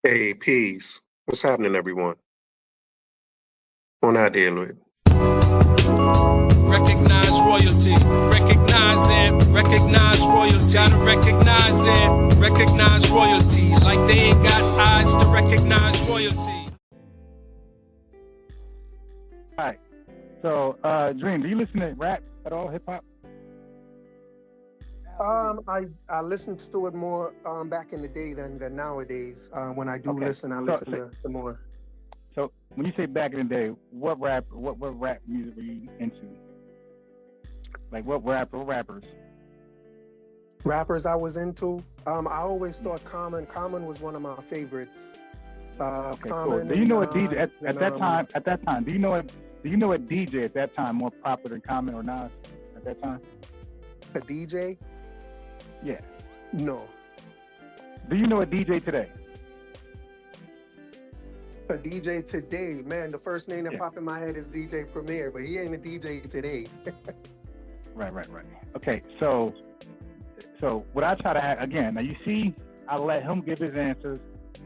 Hey, peace. What's happening, everyone? On our deal with. Recognize royalty. Recognize royalty. Gotta recognize it. Recognize royalty. Like they ain't got eyes to recognize royalty. All right. So, Dream, do you listen to rap at all, hip hop? I listened to it more back in the day than nowadays. When I do listen, I listen to more. So, when you say back in the day, what rap music were you into? Like what rappers? Rappers I was into. I always thought Common was one of my favorites. Okay, Common. Cool. Do you know what DJ at that time? At that time, do you know what DJ at that time more popular than Common or Nas at that time? A DJ? Yeah. No. Do you know a DJ today? A DJ today, man. The first name that popped in my head is DJ Premier, but he ain't a DJ today. Right. Okay, so what I try to again, now you see, I let him give his answers.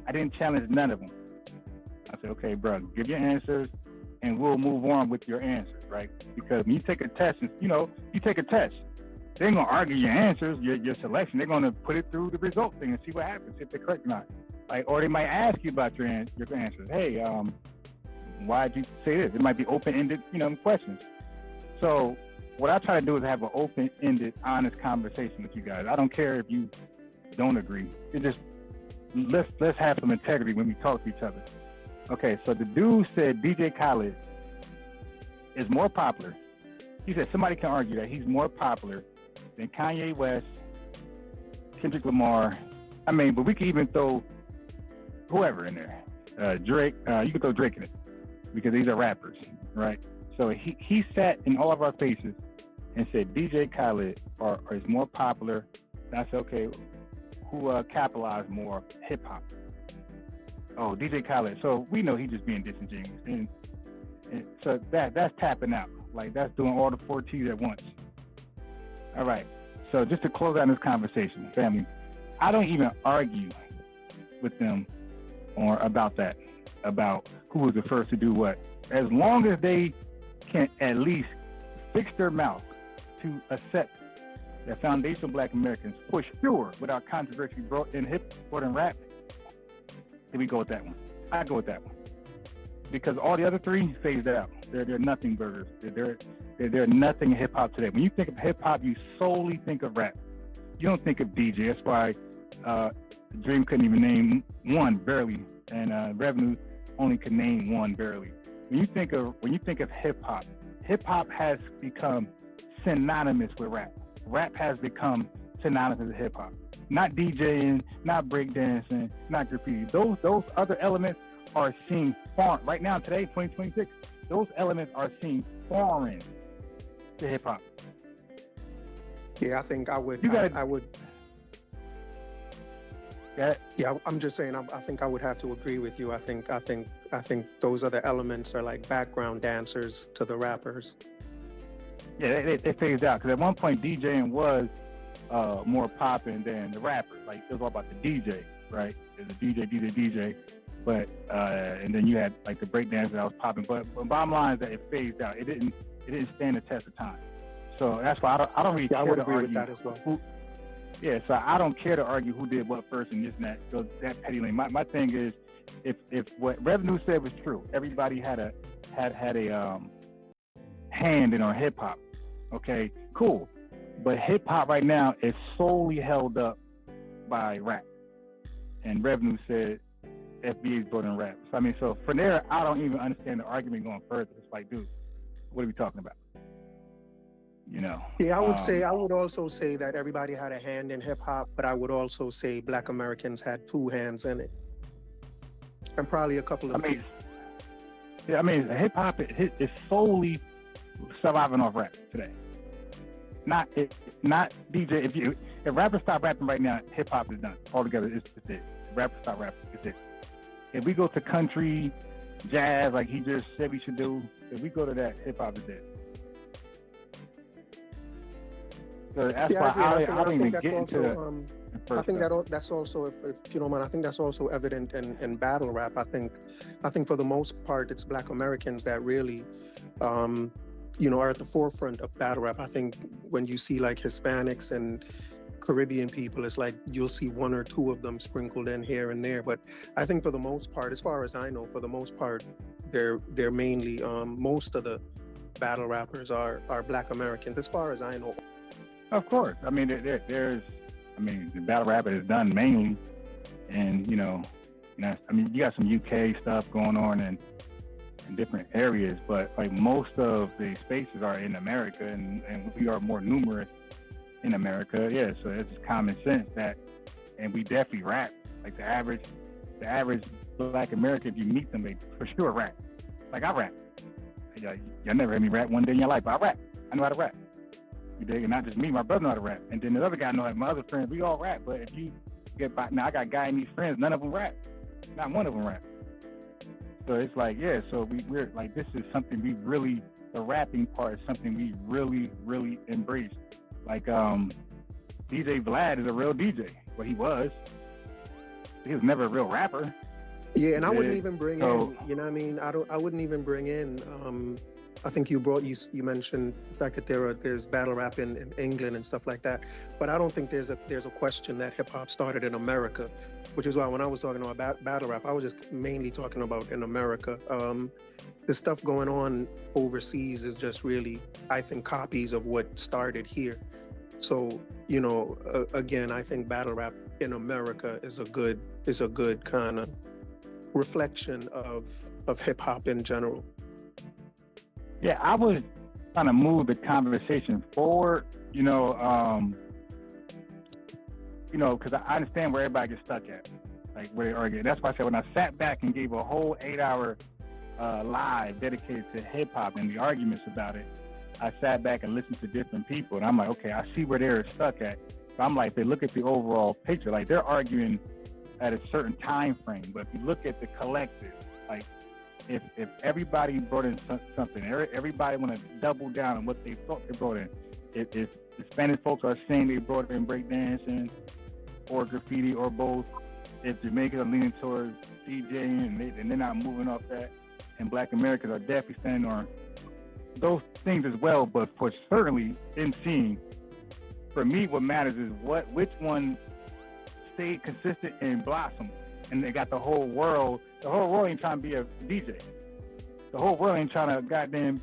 I didn't challenge none of them. I said, okay, bro, give your answers, and we'll move on with your answers, right? Because when you take a test, they ain't gonna argue your answers, your selection. They're gonna put it through the result thing and see what happens, if they're correct or not. Like, or they might ask you about your answers. Hey, why'd you say this? It might be open-ended, questions. So what I try to do is have an open-ended, honest conversation with you guys. I don't care if you don't agree. It just let's have some integrity when we talk to each other. Okay, so the dude said DJ Khaled is more popular. He said somebody can argue that he's more popular than Kanye West, Kendrick Lamar. I mean, but we can even throw whoever in there. Drake, you can throw Drake in it because these are rappers, right? So he sat in all of our faces and said DJ Khaled is more popular. And I said, okay, who capitalized more? Hip hop. Oh, DJ Khaled. So we know he's just being disingenuous, and so that's tapping out. Like that's doing all the 4 T's at once. All right. So just to close out this conversation, family, I don't even argue with them or about who was the first to do what. As long as they can at least fix their mouth to accept that foundational Black Americans push sure without controversy brought in hip hop and rap, then we go with that one. I go with that one. Because all the other three phased out. They're nothing burgers. They're nothing in hip hop today. When you think of hip hop, you solely think of rap. You don't think of DJ. That's why Dream couldn't even name one barely, and Revenue only could name one barely. When you think of hip hop has become synonymous with rap. Rap has become synonymous with hip hop. Not DJing, not breakdancing, not graffiti. Those other elements are seen foreign. Right now, today, 2026, those elements are seen foreign to hip hop. Yeah, I think I would. I would. Yeah, I'm just saying. I think I would have to agree with you. I think those other elements are like background dancers to the rappers. Yeah, they phased out because at one point DJing was more popping than the rappers. Like it was all about the DJ, right? The DJ. But and then you had like the breakdance that was popping. But bottom line is that it phased out. It didn't stand the test of time. So that's why I don't really care to argue with that as well. So I don't care to argue who did what first and this and that. So that petty lane. My thing is, if what Revenue said was true, everybody had a hand in our hip hop. Okay, cool. But hip hop right now is solely held up by rap. And Revenue said FBA's brought in rap. So, I mean, so from there, I don't even understand the argument going further. It's like, dude, what are we talking about? Yeah, I would also say that everybody had a hand in hip hop, but I would also say Black Americans had 2 hands in it. And probably a couple of feet. Yeah, I mean, hip hop is solely surviving off rap today. Not DJ. If rappers stop rapping right now, hip hop is done altogether. It's it. If rappers stop rapping, it's it. If we go to country, jazz, like he just said we should do, if we go to that, hip hop is dead. So that's Yeah, I why agree, and I I don't think even that's get into also the I first think stuff. that's also if you don't mind, I think that's also evident in battle rap. I think for the most part it's Black Americans that really um, are at the forefront of battle rap. I think when you see like Hispanics and Caribbean people, it's like you'll see one or two of them sprinkled in here and there. But I think for the most part, as far as I know, for the most part, they're mainly most of the battle rappers are Black Americans, as far as I know. Of course, I mean there's, I mean the battle rap is done mainly, and I mean you got some UK stuff going on in different areas, but like most of the spaces are in America, and we are more numerous in America. Yeah, so it's common sense that, and we definitely rap. Like the average Black American, if you meet them, they for sure rap. Like I rap. Y'all never heard me rap one day in your life, but I rap. I know how to rap. You dig? And not just me, my brother know how to rap. And then the other guy know how, my other friends, we all rap. But if you get by, now I got Guyanese friends, none of them rap. Not one of them rap. So it's like, yeah, so we're like, this is something we really, the rapping part is something we really, really embrace. Like DJ Vlad is a real DJ. Well, he was never a real rapper. Yeah, and I wouldn't even bring in, you know what I mean? I wouldn't even bring in, I think you mentioned the fact that there's battle rap in England and stuff like that, but I don't think there's a question that hip hop started in America, which is why when I was talking about battle rap, I was just mainly talking about in America. The stuff going on overseas is just really, I think, copies of what started here. So, again, I think battle rap in America is a good kind of reflection of hip hop in general. Yeah, I was trying to move the conversation forward, because I understand where everybody gets stuck at, like where they argue. That's why I said when I sat back and gave a whole 8-hour live dedicated to hip hop and the arguments about it, I sat back and listened to different people, and I'm like, okay, I see where they're stuck at. So I'm like, they look at the overall picture, like they're arguing at a certain time frame, but if you look at the collective, like if everybody brought in something, everybody want to double down on what they thought they brought in. If the Spanish folks are saying they brought in breakdancing or graffiti or both, if Jamaicans are leaning towards DJing and they're not moving off that, and Black Americans are definitely standing on those things as well, but for certainly in seeing, for me, what matters is which one stayed consistent and blossomed, and they got the whole world ain't trying to be a DJ. The whole world ain't trying to goddamn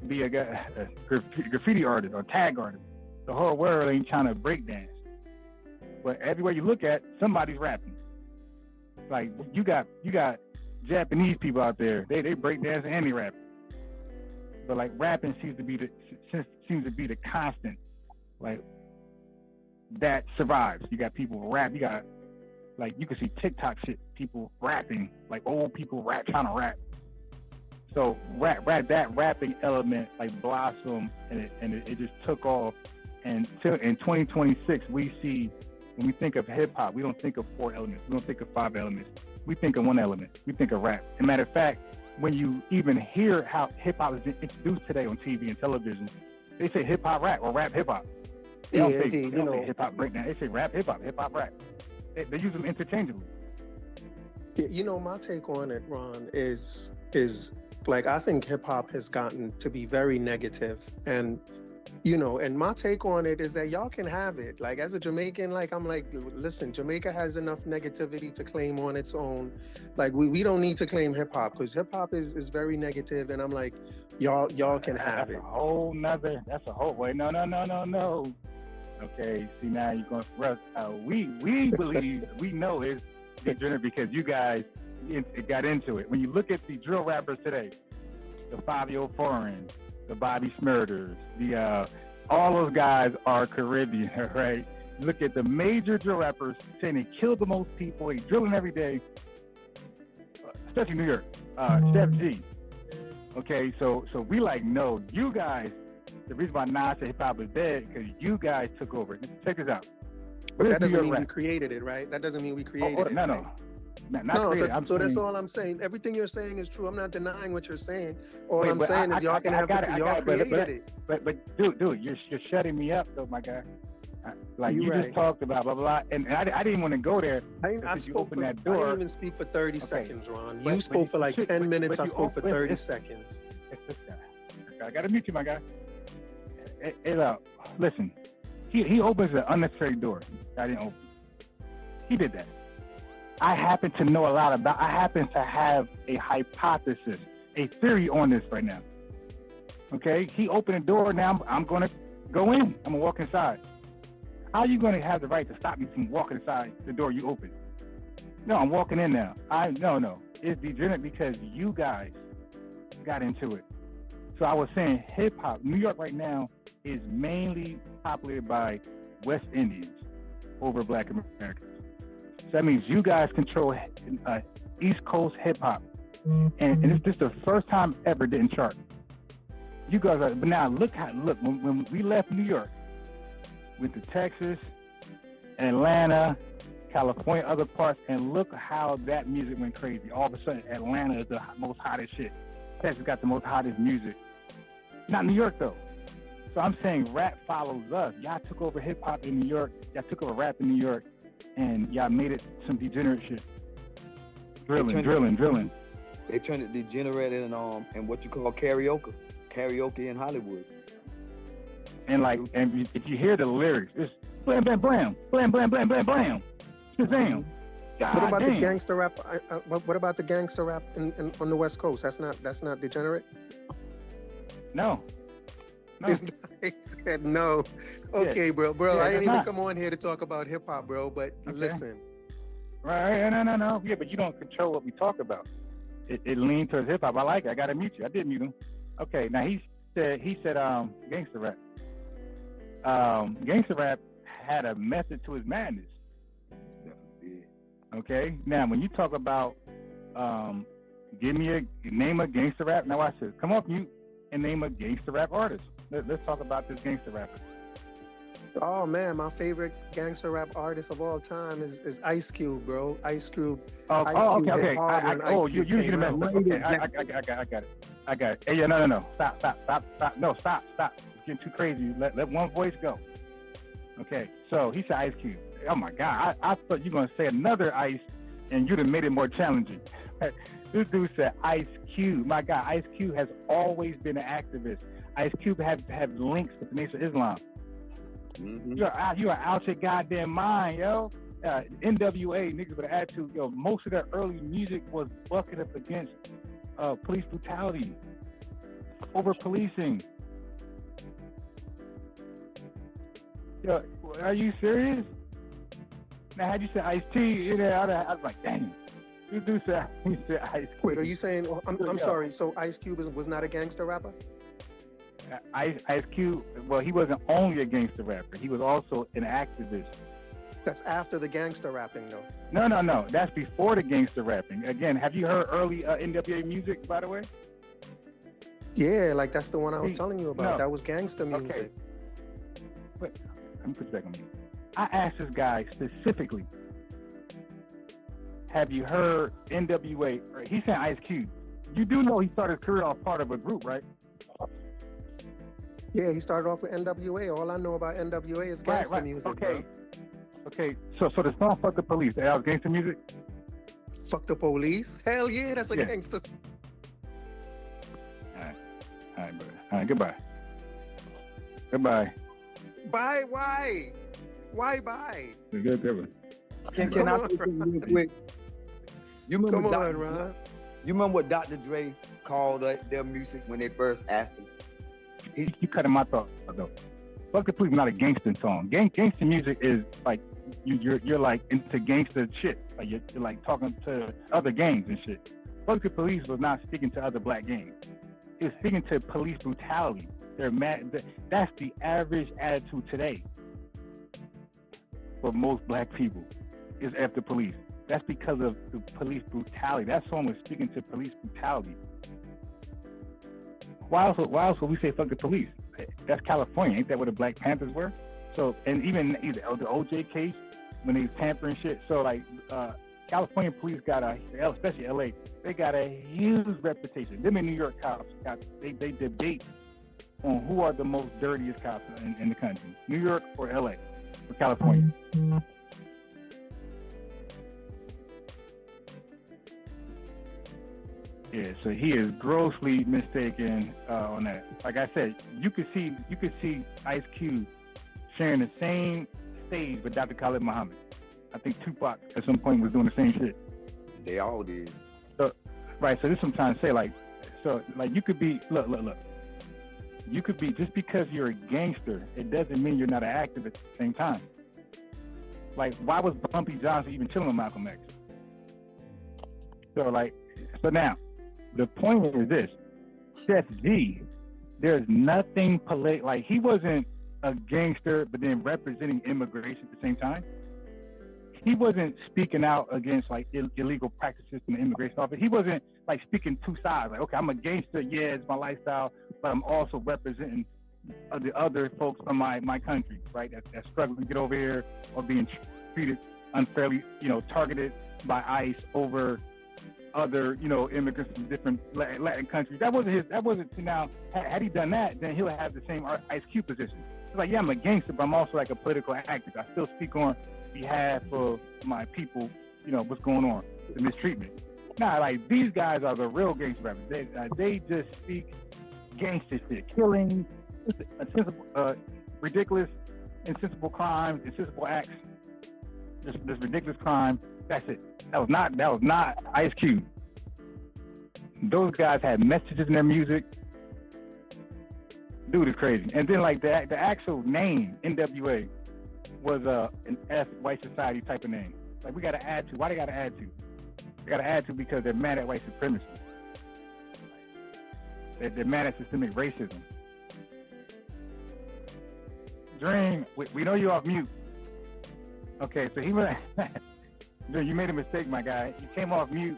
be a graffiti artist or tag artist. The whole world ain't trying to break dance. But everywhere you look at, somebody's rapping. Like you got Japanese people out there, they break dance and they rap. But like rapping seems to be the constant, like that survives. You got people rap. You got like you can see TikTok shit, people rapping, like old people trying to rap. So that rapping element like blossomed and it just took off. And in 2026, we see when we think of hip hop, we don't think of 4 elements. We don't think of 5 elements. We think of 1 element. We think of rap. As a matter of fact, when you even hear how hip hop is introduced today on TV and television, they say hip hop rap or rap hip hop. They don't say hip hop breakdown. They say rap hip hop rap. They use them interchangeably. My take on it, Ron, is like I think hip hop has gotten to be very negative, and and my take on it is that y'all can have it. Like as a Jamaican, like I'm like, listen, Jamaica has enough negativity to claim on its own. Like we don't need to claim hip hop because hip hop is very negative, and I'm like, y'all can have it. That's a whole way. No. Okay, see now you're going for us. We believe, we know it's degenerate because you guys got into it. When you look at the drill rappers today, the Fabio Foreign, the Bobby Smurders, all those guys are Caribbean, right? Look at the major drill rappers saying they killed the most people, they drilling every day, especially New York, Chef G. Okay, so we like, no, you guys, the reason why Nas said hip hop is dead because you guys took over. Check this out. But that doesn't mean we created it, right? That doesn't mean we created it. No. Not No, created. so that's all I'm saying. Everything you're saying is true. I'm not denying what you're saying. All I'm but saying is y'all created it. But dude, you're shutting me up though, my guy. Like you right. just talked about blah blah blah, and I didn't want to go there. I spoke for, that door. I door. didn't even speak for 30 seconds, Ron. But, you spoke for like 10 minutes. I spoke for 30 seconds. I gotta mute you, my guy. Listen, he opens an unnecessary door. I didn't open. He did that. I happen to know a lot about. I happen to have a hypothesis, a theory on this right now. Okay, he opened the door. Now I'm gonna go in. I'm gonna walk inside. How are you going to have the right to stop me from walking inside the door you opened? No, I'm walking in now. No. It's degenerate because you guys got into it. So I was saying hip hop, New York right now is mainly populated by West Indians over Black Americans. So that means you guys control East Coast hip hop. And it's just the first time ever didn't chart. You guys are, but now look, when we left New York, went to Texas, Atlanta, California, other parts, and look how that music went crazy. All of a sudden, Atlanta is the most hottest shit. Texas got the most hottest music. Not New York, though. So I'm saying rap follows us. Y'all took over hip-hop in New York. Y'all took over rap in New York, and y'all made it some degenerate shit. Drilling. They turned it degenerate in what you call karaoke in Hollywood. And if you hear the lyrics, it's blam, blam, blam, blam, blam, blam, blam, blam. Shazam. What about the gangster rap? What about the gangster rap on the West Coast? That's not degenerate? No. He said no. Okay, bro. Yeah, I didn't even come on here to talk about hip hop, bro. But listen. Right. No. Yeah, but you don't control what we talk about. It leans towards hip hop. I like it. I gotta mute you. I did mute him. Okay. Now he said gangster rap. Gangster rap had a method to his madness. Okay. Now, when you talk about name a gangster rap. Now I said, come off mute and name a gangster rap artist. Let's talk about this gangster rapper. Oh man, my favorite gangster rap artist of all time is Ice Cube, bro. Ice Cube. Okay. You the mess. Okay, I got it. Hey, yeah, no. Stop. No, stop. It's getting too crazy. Let one voice go. Okay, so he said Ice Cube. Oh my God, I thought you were gonna say another Ice, and you'd have made it more challenging. This dude said Ice Cube. My God, Ice Cube has always been an activist. Ice Cube have links with the Nation of Islam. Mm-hmm. You are out your goddamn mind, yo. NWA, niggas with an attitude, yo. Most of their early music was bucking up against police brutality, over policing. Yo, are you serious? Now, had you said Ice-T, I was like, dang. He said Ice Cube. Wait, are you saying? I'm sorry. So Ice Cube was not a gangster rapper? Ice Cube, well, he wasn't only a gangster rapper. He was also an activist. That's after the gangster rapping, though. No. That's before the gangster rapping. Again, have you heard early NWA music, by the way? Yeah, like that's the one I was telling you about. No. That was gangster music. Okay. But let me put you back on mute. I asked this guy specifically, have you heard NWA? He said Ice Cube. You do know he started his career off part of a group, right? Yeah, he started off with NWA. All I know about NWA is gangster music. Okay. Okay. So the song "Fuck the Police" that was gangster music. Fuck the police? Hell yeah, that's a gangster. All right, brother. All right, goodbye. Bye. Why bye? Good. Can I say something real quick? You remember what Dr. Dre called their music when they first asked him? You cut him my thought though. Fuck the Police is not a gangster song. Gangster music is like you're like into gangster shit. Like you're like talking to other gangs and shit. Fuck the Police was not speaking to other black gangs. It was speaking to police brutality. They're mad. That's the average attitude today for most black people is after police. That's because of the police brutality. That song was speaking to police brutality. Why else would we say fuck the police? That's California. Ain't that where the Black Panthers were? So, and even the OJ case, when they was tampering shit. So like, California police got especially LA, they got a huge reputation. Them in New York cops they debate on who are the most dirtiest cops in the country, New York or LA or California. Yeah, so he is grossly mistaken on that. Like I said, you could see Ice Cube sharing the same stage with Dr. Khalid Muhammad. I think Tupac at some point was doing the same shit. They all did. So, right. So this is what I'm trying to say. Like you could be look. You could be, just because you're a gangster, it doesn't mean you're not an actor at the same time. Like, why was Bumpy Johnson even chilling with Malcolm X? So now, the point is this: Chef G, there's nothing political. Like, he wasn't a gangster, but then representing immigration at the same time. He wasn't speaking out against like illegal practices in the immigration office. He wasn't like speaking two sides. Like, okay, I'm a gangster, yeah, it's my lifestyle, but I'm also representing the other folks from my country, right? That's struggling to get over here or being treated unfairly, targeted by ICE over other, immigrants from different Latin countries. That wasn't now. Had he done that, then he'll have the same Ice Cube position. It's like, yeah, I'm a gangster, but I'm also like a political activist. I still speak on behalf of my people, what's going on, the mistreatment. Nah, like, these guys are the real gangster rappers. They just speak gangster shit, killing, ridiculous, insensible crimes, insensible acts, this ridiculous crime. That's it. That was not Ice Cube. Those guys had messages in their music. Dude is crazy. And then like the actual name NWA was an F white society type of name. Like, we got to add to. Why they got to add to? They got to add to because they're mad at white supremacy. They're mad at systemic racism. Dream, we know you're off mute. Okay, so he was. Dude, you made a mistake, my guy. You came off mute.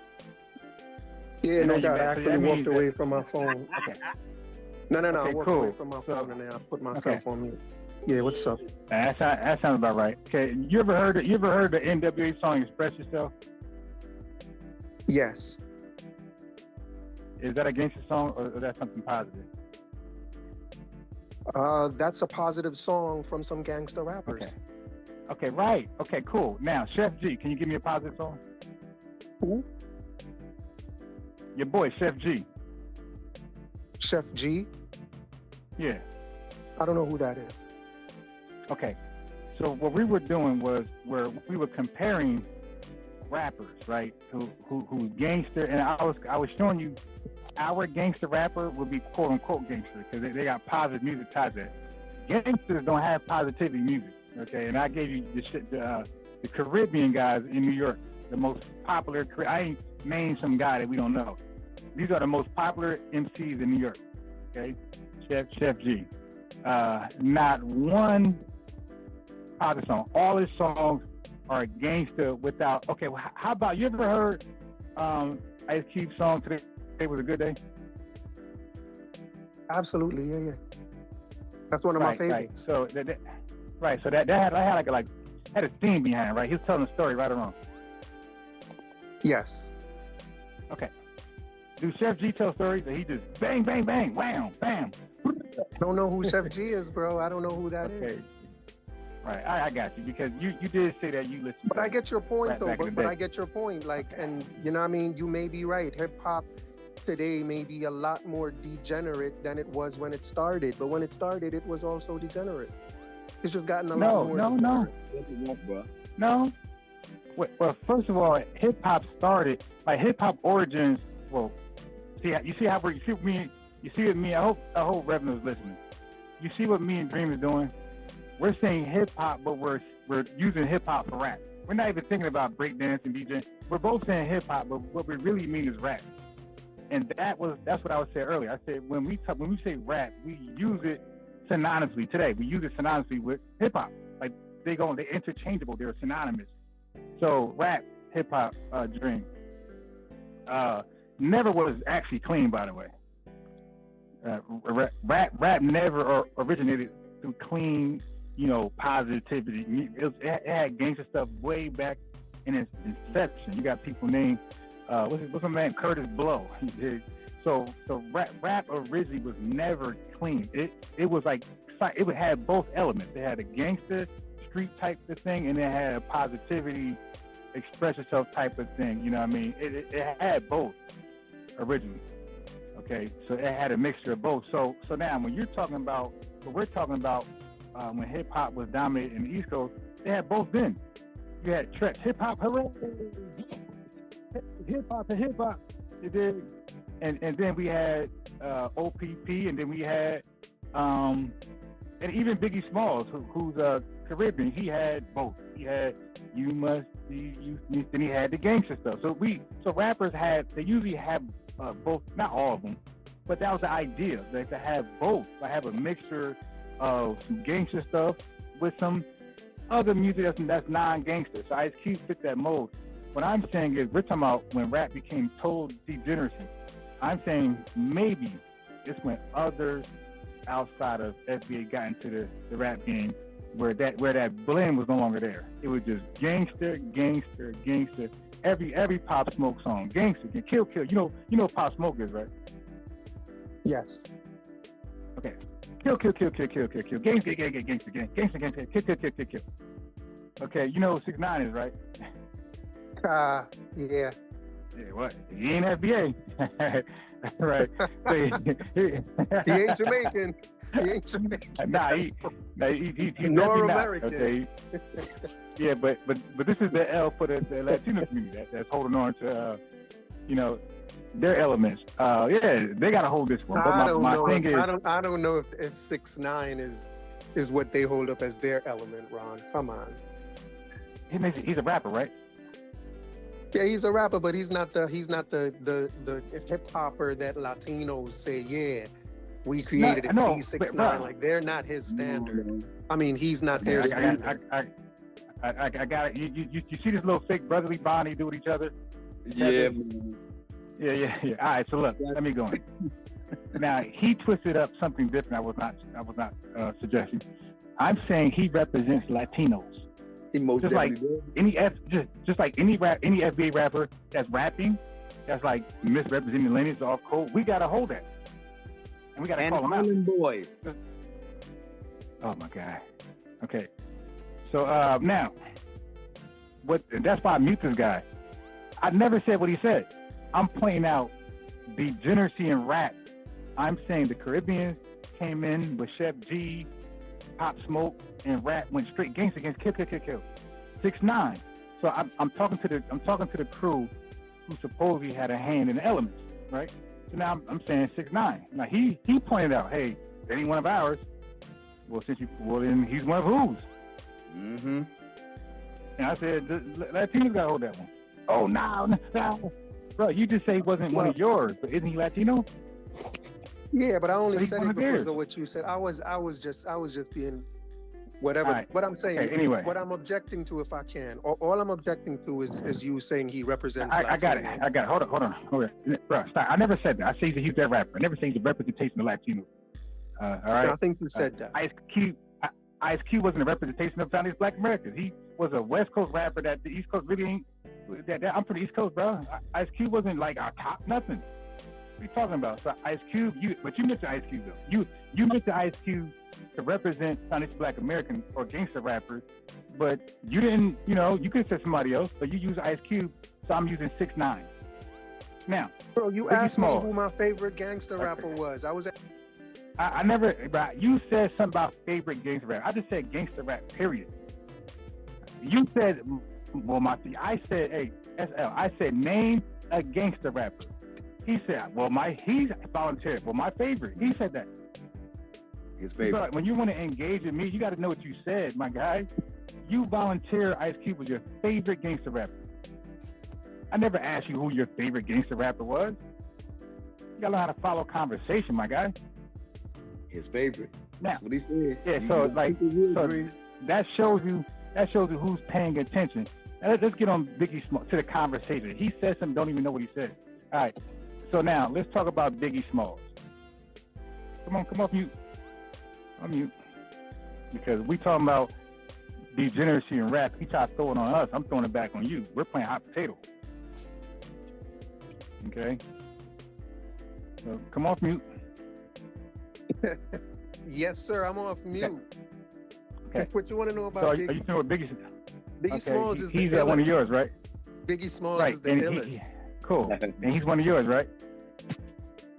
Yeah, no doubt. I actually walked away from my phone. Okay. No. Okay, I walked cool. away from my phone and then I put myself on mute. Yeah, what's up? That sounds about right. Okay, you ever heard the NWA song "Express Yourself"? Yes. Is that a gangster song or is that something positive? That's a positive song from some gangster rappers. Okay, right. Okay, cool. Now, Chef G, can you give me a positive song? Who? Your boy, Chef G. Chef G? Yeah. I don't know who that is. Okay. So what we were doing was we were comparing rappers, right? Who's gangster, and I was showing you our gangster rapper would be quote unquote gangster because they got positive music tied to it. Gangsters don't have positivity music, okay? And I gave you the Caribbean guys in New York, the most popular. I ain't named some guy that we don't know. These are the most popular MCs in New York, okay? Chef G. Not one positive song. All his songs are gangster without. Okay, well, how about, you ever heard Ice Cube's song "Today Was a Good Day"? Absolutely, yeah. That's one of my favorites. Right. So that had a theme behind, right? He was telling a story, right or wrong? Yes. Okay. Do Chef G tell stories that he just bang, bang, bang, wham, bam? Don't know who Chef G is, bro. I don't know who that is. Right, I got you, because you did say that you listen. But I get your point, though. But I get your point. Like, and you know what I mean? You may be right. Hip hop today may be a lot more degenerate than it was when it started. But when it started, it was also degenerate. It's just gotten a lot more. No. Well, first of all, hip hop started, like, hip hop origins. Well, you see what me. I hope Revenue's listening. You see what me and Dream is doing? We're saying hip hop, but we're using hip hop for rap. We're not even thinking about breakdance and DJ. We're both saying hip hop, but what we really mean is rap. And that's what I was saying earlier. I said when we say rap, we use it synonymously today. We use it synonymously with hip hop. Like, they're interchangeable. They're synonymous. So rap, hip hop, Dream. Never was actually clean, by the way. Rap never originated through clean, positivity. It had gangster stuff way back in its inception. You got people named what's my man Curtis Blow. So rap originally was never clean. It was like it would have both elements. It had a gangster street type of thing, and it had a positivity, express yourself type of thing. You know what I mean? It had both originally. Okay, so it had a mixture of both. So now when you're talking about what we're talking about, when hip hop was dominant in the East Coast, they had both then. You had tracks, hip hop, hooray, hip hop to hip hop. And then we had OPP, and then we had and even Biggie Smalls, who's Caribbean. He had both. He had You Must Be You. Then he had the gangster stuff. So rappers they usually have both. Not all of them, but that was the idea, like to have both. To have a mixture of some gangster stuff with some other music that's non-gangster. So Ice Cube fit that mold. What I'm saying is, we're talking about when rap became total degeneracy. I'm saying maybe it's when others outside of FBA got into the rap game, where that blend was no longer there. It was just gangster. Every Pop Smoke song, gangster, kill. You know Pop Smoke is, right? Yes. Okay. Kill. Gangster, kill. Okay, you know what 6ix9ine is, right? Yeah. Yeah, what? He ain't FBA. Right. He ain't Jamaican. Nah, he's Nor definitely American. not, okay? Yeah, but this is the L for the Latino community that's holding on to, their elements. Yeah, they got to hold this one. But I don't know. Thing is, I don't know if 6ix9ine is what they hold up as their element, Ron. Come on. He's a rapper, right? Yeah, he's a rapper, but he's not the hip hopper that Latinos say, yeah, we created it. 6ix9ine, like they're not his standard. I mean, he's not their standard. I got it. You see this little fake brotherly bond they do with each other? Yeah. Yeah. All right, so look, let me go in. Now he twisted up something different. I was not suggesting. I'm saying he represents Latinos. Just like any FBA rapper that's rapping, that's like misrepresenting lineage off code, we gotta hold that, and we gotta call them out. Boys. Oh my God. Okay. So now, that's why I mute this guy. I never said what he said. I'm pointing out degeneracy in rap. I'm saying the Caribbeans came in with Chef G, Pop Smoke, and rap went straight gangster against kill. 6ix9ine. So I'm talking to the crew who supposedly had a hand in the elements, right? So now I'm saying 6ix9ine. Now he pointed out, hey, that ain't one of ours. Well, then he's one of whose? Mm-hmm. And I said, Latinos gotta hold that one. Oh no, bro, you just say he wasn't one of yours, but isn't he Latino? Yeah, but I only said it because of what you said. I was just being whatever. Right. What I'm saying, anyway. What I'm objecting to, if I can, all I'm objecting to is you saying he represents. I got it. Hold on. Bro, stop. I never said that. I say he's that rapper. I never say he's a representation of Latinos. All right. I think you said that. Ice Cube wasn't a representation of Chinese Black Americans. He was a West Coast rapper that the East Coast really ain't. I'm from the East Coast, bro. Ice Cube wasn't like our top nothing. What are you talking about? So Ice Cube, but you mentioned Ice Cube though. You mentioned Ice Cube to represent Chinese Black American or gangster rappers, but you didn't. You could have said somebody else, but you use Ice Cube, so I'm using 6ix9ine. Now, bro, you asked me who my favorite gangster rapper was. I never. You said something about favorite gangster rap. I just said gangster rap. Period. You said, I said, hey, SL. I said name a gangster rapper. He said, he's volunteer. Well, my favorite. He said that. His favorite. When you want to engage with me, you got to know what you said, my guy. You volunteer Ice Cube was your favorite gangster rapper. I never asked you who your favorite gangster rapper was. You got to learn how to follow conversation, my guy. His favorite. Now, what he said. Yeah, so that shows you who's paying attention. Now, let's get on Biggie Smalls to the conversation. He said something, don't even know what he said. All right. So now let's talk about Biggie Smalls. Come off mute. I'm mute. Because we talking about degeneracy in rap. He tried to throw it on us. I'm throwing it back on you. We're playing hot potato. Okay. So come off mute. Yes, sir. I'm off mute. Okay. What you want to know about So Biggie? are you know what Biggie? Biggie Smalls is he's the one of illest. yours, right? Biggie Smalls Right. is the And illest. cool. And he's one of yours, right?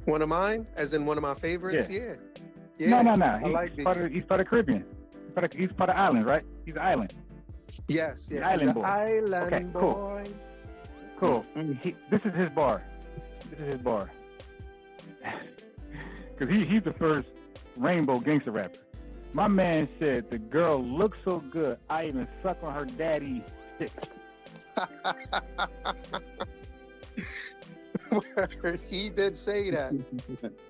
One of mine, as in one of my favorites. Yeah. Yeah. No. I like He's part of the Caribbean. He's part of island, right? He's an island. Yes. He's an He's island boy. Island Okay, cool. boy. Cool. This is his bar. Because he's the first rainbow gangster rapper. My man said the girl looks so good, I even suck on her daddy's dick. He did say that.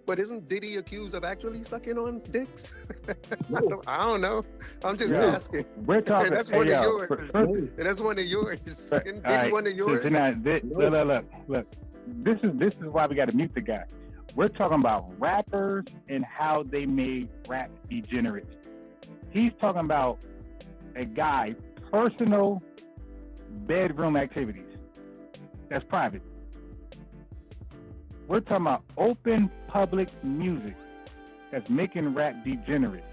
But isn't Diddy accused of actually sucking on dicks? I don't know. I'm just asking. We're talking. And that's one of yours. And that's one of yours. Isn't Diddy right, one of yours? Look. This is why we got to mute the guy. We're talking about rappers and how they made rap degenerate. He's talking about a guy's personal bedroom activities. That's private. We're talking about open public music that's making rap degenerate.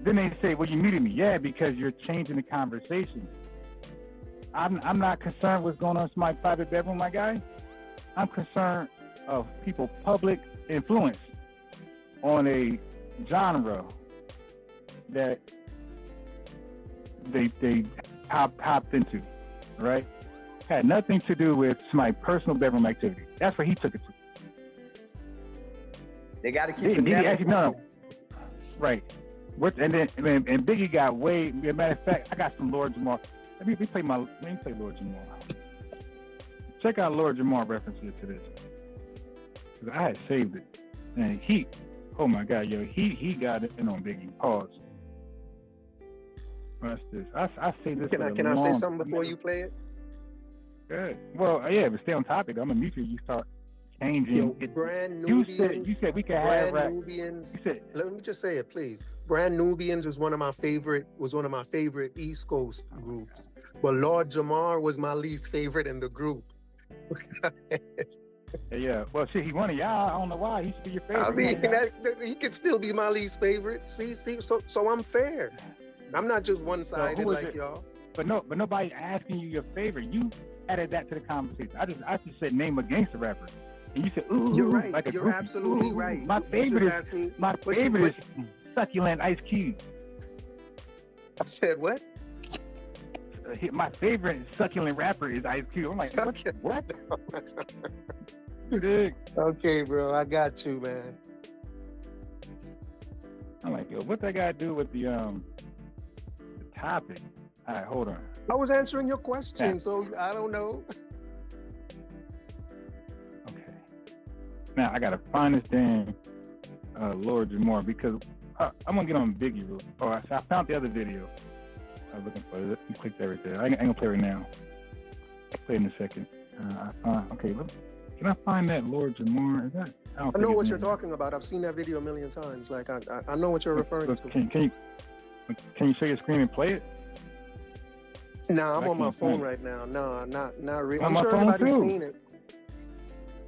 Then they say, well, you muted me. Yeah, because you're changing the conversation. I'm not concerned what's going on in my private bedroom, my guy. I'm concerned of people's public influence on a genre that they hopped into, right? Had nothing to do with my personal bedroom activity. That's where he took it to. They got to keep it actually, no. Right. And Biggie got way. As a matter of fact, I got some Lord Jamar. Let me play Lord Jamar. Check out Lord Jamar references to this. Because I had saved it. And oh my God, yo, he got it in on Biggie. Pause. Watch this. I say this. Can I say something before you play it? Good. Well, yeah, but stay on topic. I'm gonna mute you. You start changing. Yo, Brand Nubians. You said we could have rap. Nubians. Let me just say it, please. Brand Nubians was one of my favorite East Coast groups. But Lord Jamar was my least favorite in the group. Yeah. Well, shit, he one of y'all. I don't know why. He should be your favorite. I mean, he could still be my least favorite. See, so I'm fair. I'm not just one-sided like y'all. But nobody asking you your favorite. You added that to the conversation. I just said name a gangster rapper, and you said, "Ooh, you're right. like a you're groupie. absolutely Ooh, right. My favorite is Succulent Ice Cube." I said what? My favorite succulent rapper is Ice Cube. I'm like, what? Dude. Okay, bro, I got you, man. I'm like, yo, what that got to do with the topic? All right, hold on. I was answering your question, so I don't know. Okay. Now I gotta find this damn Lord Jamar because I'm gonna get on Biggie. Oh, I found the other video. I was looking for it. You clicked that right there. I ain't gonna play it now. I'll play it in a second. Okay, can I find that Lord Jamar? Is that? I know what you're talking about. I've seen that video a million times. Like I know what you're referring to. Can you show your screen and play it? Nah, I'm on my phone right now. No, not really. I'm sure everybody's seen it.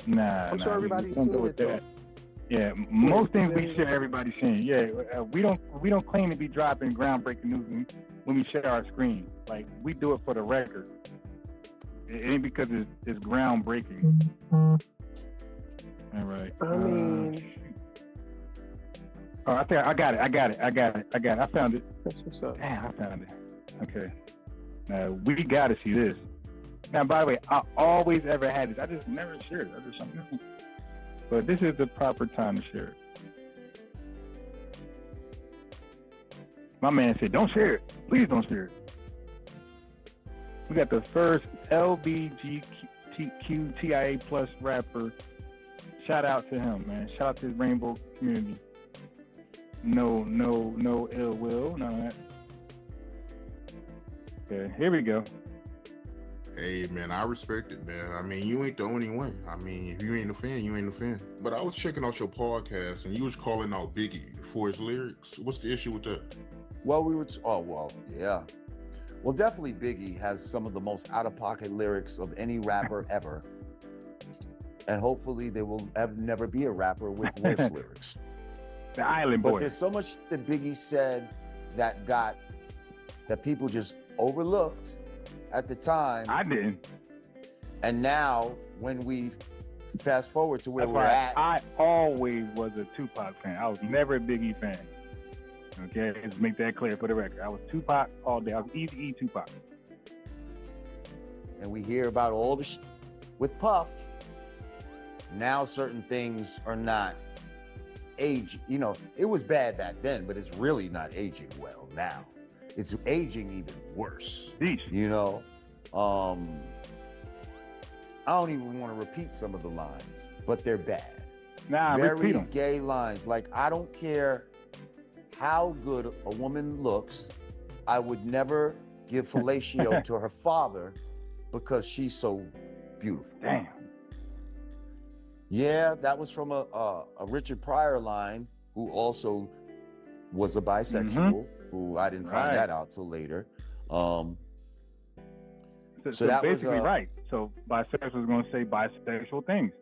I'm sure everybody's seen it though. Yeah, most things we share, everybody's seen. Yeah, we don't claim to be dropping groundbreaking news when we share our screen. Like we do it for the record. It ain't because it's groundbreaking. All right. I mean. Oh, I think I got it. I found it. That's what's up. Damn, I found it. Okay. Now, we got to see this. Now, by the way, I always ever had this. I just never shared it. I just something. But this is the proper time to share it. My man said, don't share it. Please don't share it. We got the first LBGTQTIA plus rapper. Shout out to him, man. Shout out to his rainbow community. No ill will, none of that. Okay, here we go. Hey, man, I respect it, man. I mean, you ain't the only one. I mean, if you ain't a fan, you ain't a fan. But I was checking out your podcast, and you was calling out Biggie for his lyrics. What's the issue with that? Well, yeah. Well, definitely Biggie has some of the most out-of-pocket lyrics of any rapper ever. And hopefully there will never be a rapper with worse lyrics. The Island But Boy. there's so much that Biggie said that people just overlooked at the time. I didn't. And now, when we fast forward to where That's we're why at, I always was a Tupac fan. I was never a Biggie fan. Okay, let's make that clear for the record. I was Tupac all day. I was Easy Tupac. and we hear about all the with Puff, now certain things are not age. You know, it was bad back then, but it's really not aging well now. It's aging even worse. Yeesh. You know, I don't even want to repeat some of the lines, but they're bad. Nah, Very repeat them. gay lines. Like, I don't care how good a woman looks, I would never give fellatio to her father because she's so beautiful. Damn. Yeah, that was from a Richard Pryor line, who also was a bisexual, who I didn't find that out till later. So that was, basically, right. So bisexual is going to say bisexual things.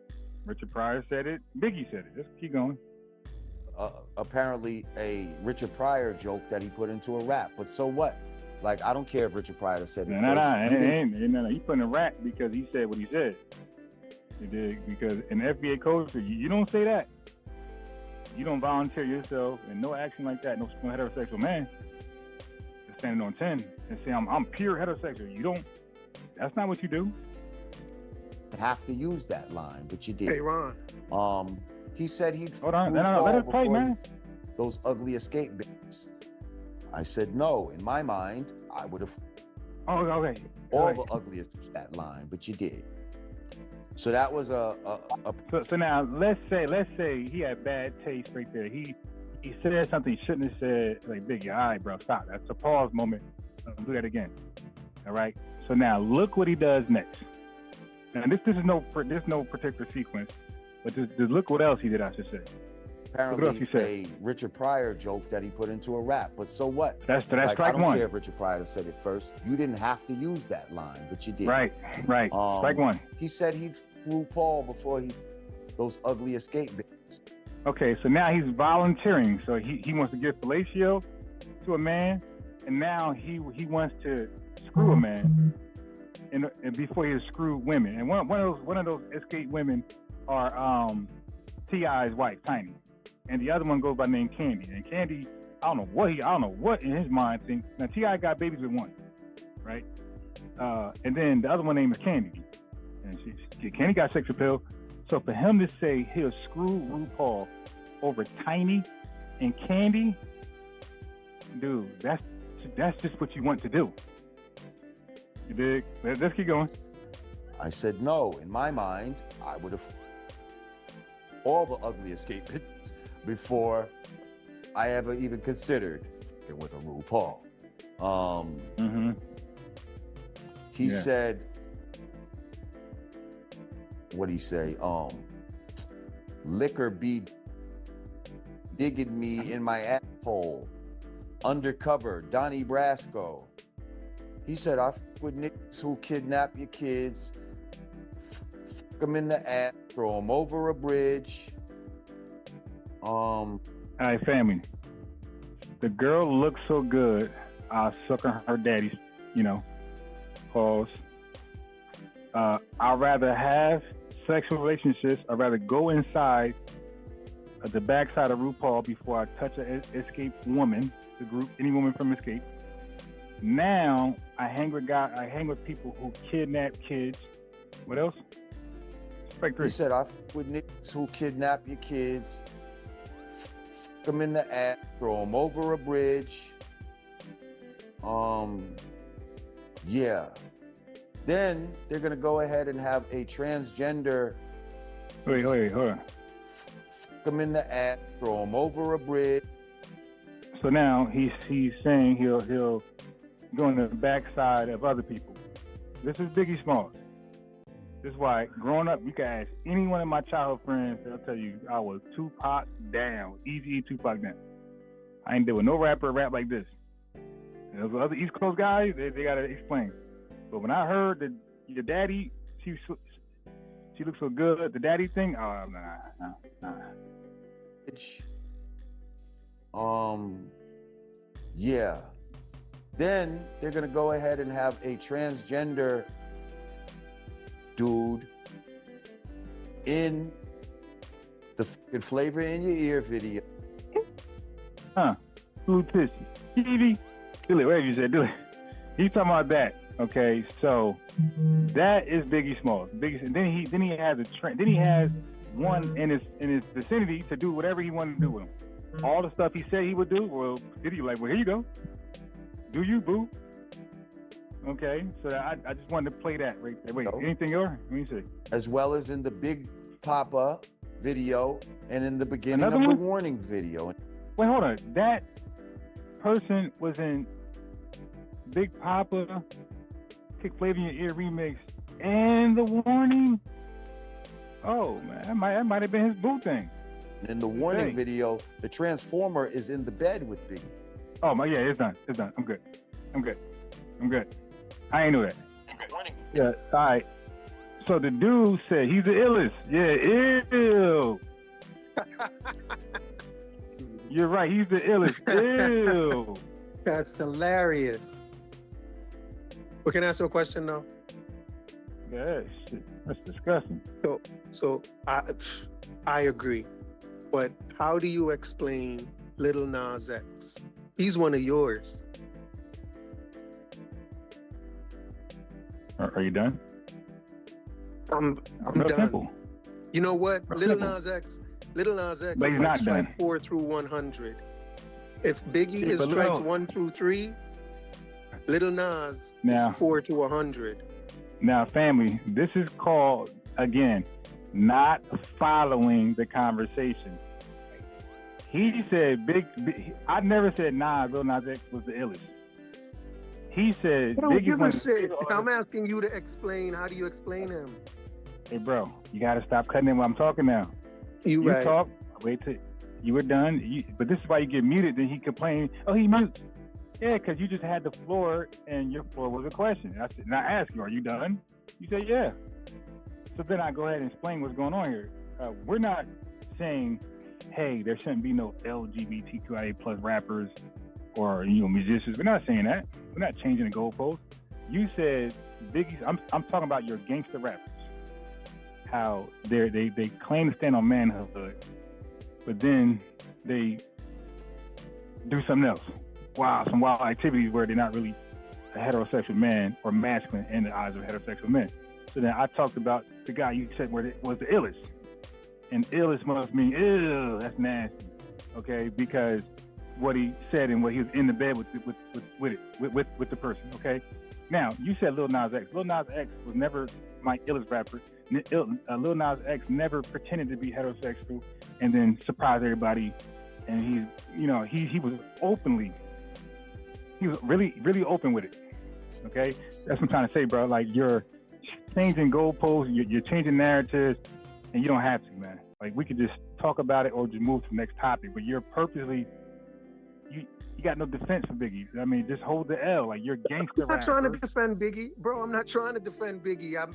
Richard Pryor said it. Biggie said it. Just keep going. Apparently a Richard Pryor joke that he put into a rap, but so what? Like, I don't care if Richard Pryor said it. No. He put in a rap because he said what he said. He did, because in FBA culture, you don't say that. You don't volunteer yourself and no action like that. No heterosexual man is standing on 10 and say I'm pure heterosexual. You don't. That's not what you do. Have to use that line, but you did. Hey, Ron. He said he'd Hold on. No. Let it play, man. Those ugly escape bitches. I said no. In my mind, I would have. Oh, okay. All the ugliest that line, but you did. So that was So now let's say he had bad taste right there. He said something he shouldn't have said. Like, Biggie, all right, bro, stop. That's a pause moment. Don't do that again. All right. So now look what he does next. Now this is no particular sequence, but just look what else he did. I should say. Apparently, a Richard Pryor joke that he put into a rap, but so what? That's like, strike one. I don't one. care if Richard Pryor said it first. You didn't have to use that line, but you did. Right. Strike one. He said he'd RuPaul before those ugly escape bitches. Okay, so now he's volunteering. So he wants to give fellatio to a man, and now he wants to screw a man, and before he screw women. And one of those escape women are T.I.'s wife, Tiny. And the other one goes by the name Candy. And Candy, I don't know what in his mind thinks. Now T.I. got babies with one, right? And then the other one name is Candy. And Candy got sex appeal. So for him to say he'll screw RuPaul over Tiny and Candy, dude, that's just what you want to do. You dig? Let's keep going. I said no. In my mind, I would have all the ugly escape bitches before I ever even considered it with a RuPaul. He said, what'd he say? Liquor be digging me in my asshole. Undercover, Donnie Brasco. He said, I f with niggas who kidnap your kids, fuck them in the ass, throw them over a bridge. All right, family. The girl looks so good, I'll suck on her daddy's, pause. I'd rather have sexual relationships. I'd rather go inside the backside of RuPaul before I touch an escaped woman, the group, any woman from Escape. Now, I hang with people who kidnap kids. What else? He said, I f with niggas who kidnap your kids, fuck them in the ass, throw them over a bridge. Yeah. Then they're gonna go ahead and have a transgender. Wait, hold on. Fuck them in the ass, throw them over a bridge. So now he's saying he'll go on the backside of other people. This is Biggie Smalls. This is why, growing up, you can ask any one of my childhood friends, they'll tell you I was Tupac down, Easy Tupac down. I ain't doing no rapper rap like this. And those other East Coast guys, they gotta explain. But when I heard that your daddy, she looks so good, the daddy thing, oh nah. Yeah. Then they're gonna go ahead and have a transgender dude in the fucking Flavor in Your Ear video. Who this? Stevie? Dilly, whatever you said, Dilly. He's talking about that. Okay, so that is Biggie Smalls. And then he has one in his vicinity to do whatever he wanted to do with him. All the stuff he said he would do, well, did he like, well, here you go. Do you, boo? Okay, so I just wanted to play that right there. Wait, anything else? Let me see. As well as in the Big Papa video and in the beginning of the Warning video. Wait, hold on. That person was in Big Papa, Kick Flavor in Your Ear remix, and the Warning. Oh man, that might have been his boo thing. In the Warning video, the Transformer is in the bed with Biggie. Oh my, yeah, it's done. I'm good. I ain't know that. Yeah, all right. So the dude said he's the illest. Yeah, ew. You're right. He's the illest. Ew. That's hilarious. But can I ask you a question now? Yeah, shit. That's disgusting. So I agree. But how do you explain Lil Nas X? He's one of yours. Are you done? I'm Real done. Simple. You know what? Real Lil simple. Nas X But he's not done. strike 4 through 100. If Biggie Yeah, is but strikes Lil- 1 through 3, Lil Nas Now- is 4 to 100. Now, family, this is called, again, not following the conversation. He said, I never said Lil Nas X was the illest. He said, I don't give a Biggie's shit. I'm asking you to explain. How do you explain him? Hey, bro, you got to stop cutting in while I'm talking now. You right. Talk, wait till you were done. But this is why you get muted. Then he complained, oh, he mutes. Yeah, because you just had the floor, and your floor was a question. And I asked you, are you done? You said, yeah. So then I go ahead and explain what's going on here. We're not saying, hey, there shouldn't be no LGBTQIA plus rappers or musicians. We're not saying that. We're not changing the goalposts. You said Biggie's. I'm talking about your gangster rappers. How they claim to stand on manhood, but then they do something else. Wow, some wild activities where they're not really a heterosexual man or masculine in the eyes of heterosexual men. So then I talked about the guy you said was the illest. And illest must mean, ew, that's nasty. Okay, because what he said and what he was in the bed with the person. Okay, now you said Lil Nas X. Lil Nas X was never my illest rapper. Lil Nas X never pretended to be heterosexual and then surprised everybody. And he was really, really open with it. Okay, that's what I'm trying to say, bro. Like, you're changing goalposts, you're changing narratives, and you don't have to, man. Like, we could just talk about it or just move to the next topic, but you're purposely, you got no defense for Biggie. I mean, just hold the L. Like, you're gangster I'm not trying to defend Biggie, bro. I'm not trying to defend Biggie. I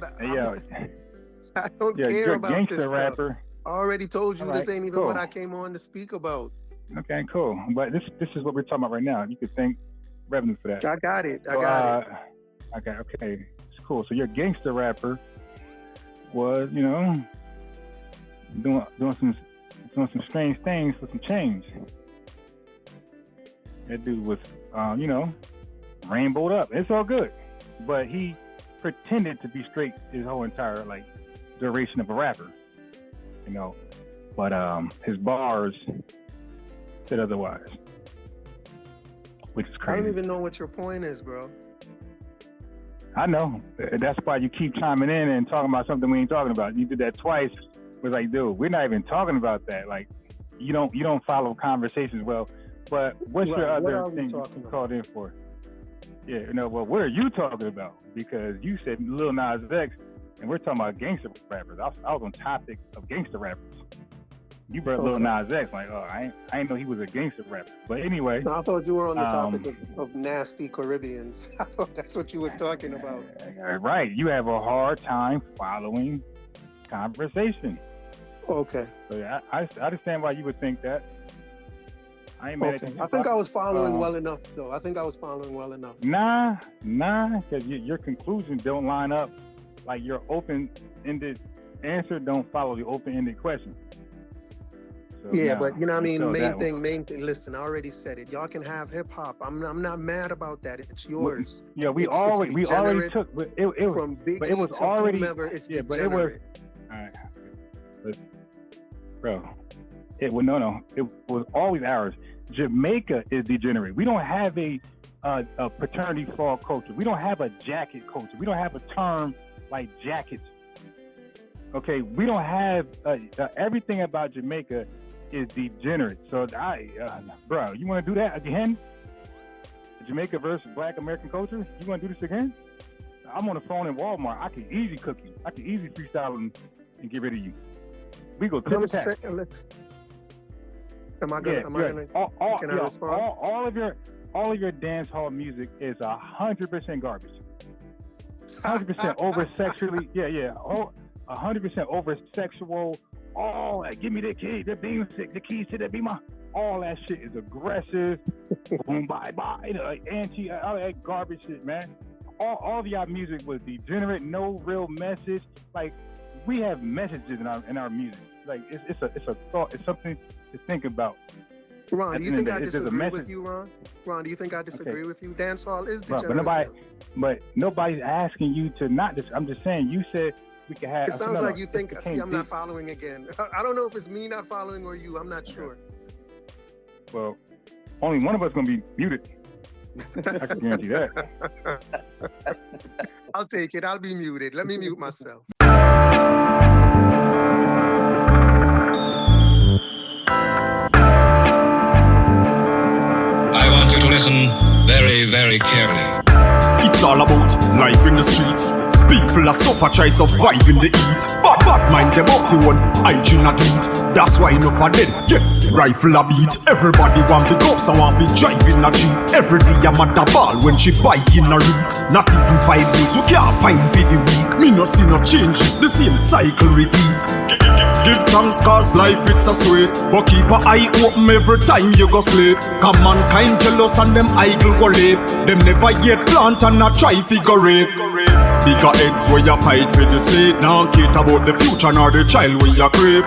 don't care you're about a gangster this rapper. I already told you this ain't even cool. what I came on to speak about. Okay, cool. But this is what we're talking about right now. You could thank revenue for that. I got it. Okay, it's cool. So your gangster rapper was, doing some strange things for some change. That dude was, rainbowed up. It's all good, but he pretended to be straight his whole entire duration of a rapper, But his bars said otherwise, which is crazy. I don't even know what your point is, bro. I know. That's why you keep chiming in and talking about something we ain't talking about. You did that twice. We're like, dude, we're not even talking about that. Like, you don't follow conversations well. But what's your other thing you called in for? Yeah, well, what are you talking about? Because you said Lil Nas X, and we're talking about gangster rappers. I was on topic of gangster rappers. You brought Lil Nas X, like, oh, I ain't know he was a gangster rapper. But anyway. No, I thought you were on the topic of nasty Caribbeans. I thought that's what you was talking about. Right. You have a hard time following conversation. Okay. So yeah, I understand why you would think that. I ain't mad at you. I think I was following well enough, though. I think I was following well enough. Nah, because your conclusions don't line up. Like your open-ended answer don't follow the open-ended question. So, yeah, but you know what I mean? Main thing, listen, I already said it. Y'all can have hip hop. I'm not mad about that. It's yours. Yeah, we already took, but it from Biggie but it was to already, whomever, it's yeah, but degenerate. all right. But, bro, it was always ours. Jamaica is degenerate. We don't have a paternity flaw culture. We don't have a jacket culture. We don't have a term like jackets. Okay, we don't have everything about Jamaica is degenerate. So bro, you want to do that again? Jamaica versus Black American culture? You want to do this again? I'm on the phone in Walmart. I can easily cook you. I can easily freestyle and get rid of you. We go to attack. Am I gonna? Can I respond? All of your dance hall music is 100% garbage. 100% over sexually. Yeah. 100% over sexual. Oh, give me the key, the keys to the beamer. All that shit is aggressive. Boom, bye, anti, all that garbage shit, man. All of y'all music was degenerate, no real message. Like we have messages in our music. Like it's a thought. It's something to think about. Ron, do you think I disagree with you, Ron? Ron, do you think I disagree with you? Dancehall is degenerative. But nobody's asking you to not. I'm just saying. You said we could have. It sounds like you think. See, I'm not following again. I don't know if it's me not following or you. I'm not sure. Well, only one of us gonna be muted. I can guarantee that. I'll take it. I'll be muted. Let me mute myself. I want you to listen very, very carefully. It's all about life in the street. People are suffer, try survive in the heat. Bad mind them out to one, hygiene a do it. That's why enough of them, rifle a beat. Everybody want big ups and want to drive in a Jeep. Every day I'm at the ball when she buy in a read. Not even 5 days, we can't find for the week. Me no see no changes, the same cycle repeat. Give thanks cause life it's a sweet. But keep an eye open every time you go sleep. Cause mankind jealous and them idle go late. Them never yet plant and not try figure rape. Bigger heads where you fight for the seat. Now care about the future nor the child where you creep.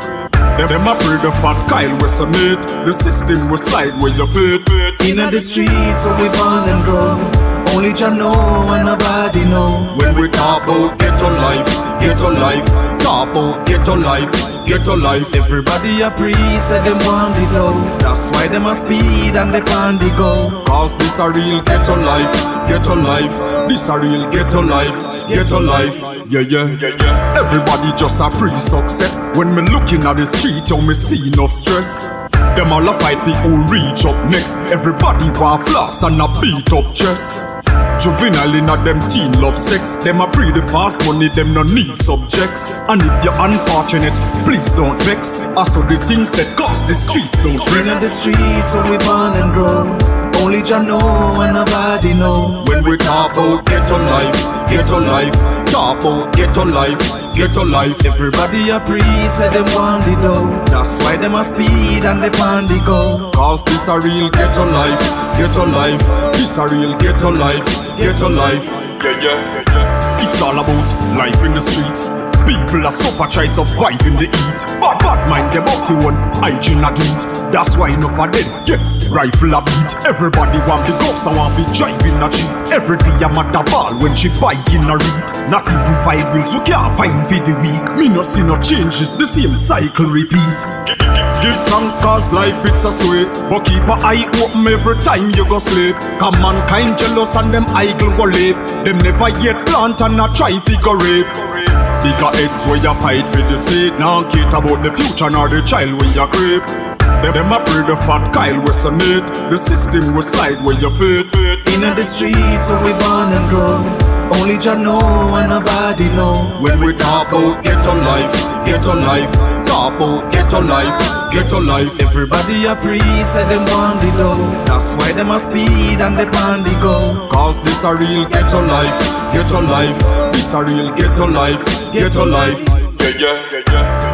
Them a pray the fat Kyle we submit. The system will slide where you fit. Inna the streets where we born and grow. Only Jah know and nobody know. When we talk about ghetto life, talk about ghetto life. Everybody a priest say them want it though. That's why them a speed and they pan the go. Cause this a real ghetto life. This a real ghetto life. Yeah. Everybody just a pre-success. When me looking at the street, you me see enough stress. Them all a fight for who reach up next. Everybody want floss and a beat up chest. Juvenile in a them teen love sex. Them a pre the fast money, them no need subjects. And if you're unfortunate, please don't vex. Also the things said cause the streets don't rest. Inna the streets where we born and grow. Only Jah know and nobody know. When we talk about ghetto life, talk about ghetto life. Everybody a priest say them want it though. That's why them a speed and they pan the go. Cause this a real ghetto life. This a real ghetto life. Yeah. It's all about life in the street. People are suffer, try survive in the heat. Bad mind them out to one, hygiene a do it. That's why enough of them, rifle a beat. Everybody want big ups and want to drive in a Jeep. Every day I'm at the ball when she buy in a read. Not even 5 wheels, we can't find for the week. Me no see no changes, the same cycle repeat. Give thanks cause life it's a sweet. But keep an eye open every time you go sleep. Cause mankind jealous and them idle go late. Them never yet plant and not try figure rape. Bigger heads where you fight for the seat. Now care about the future nor the child where you creep. Them a pray the fat Kyle we submit. The system will slide where you fit. Inna the streets where we born and grow. Only Jah know and nobody know. When we talk about ghetto life, talk about ghetto life, ghetto life. Everybody a pre say them want the dough. That's why them a speed and they pan the go. Cause this a real ghetto life, ghetto life. This a real ghetto life, ghetto life. Yeah, yeah, yeah, yeah.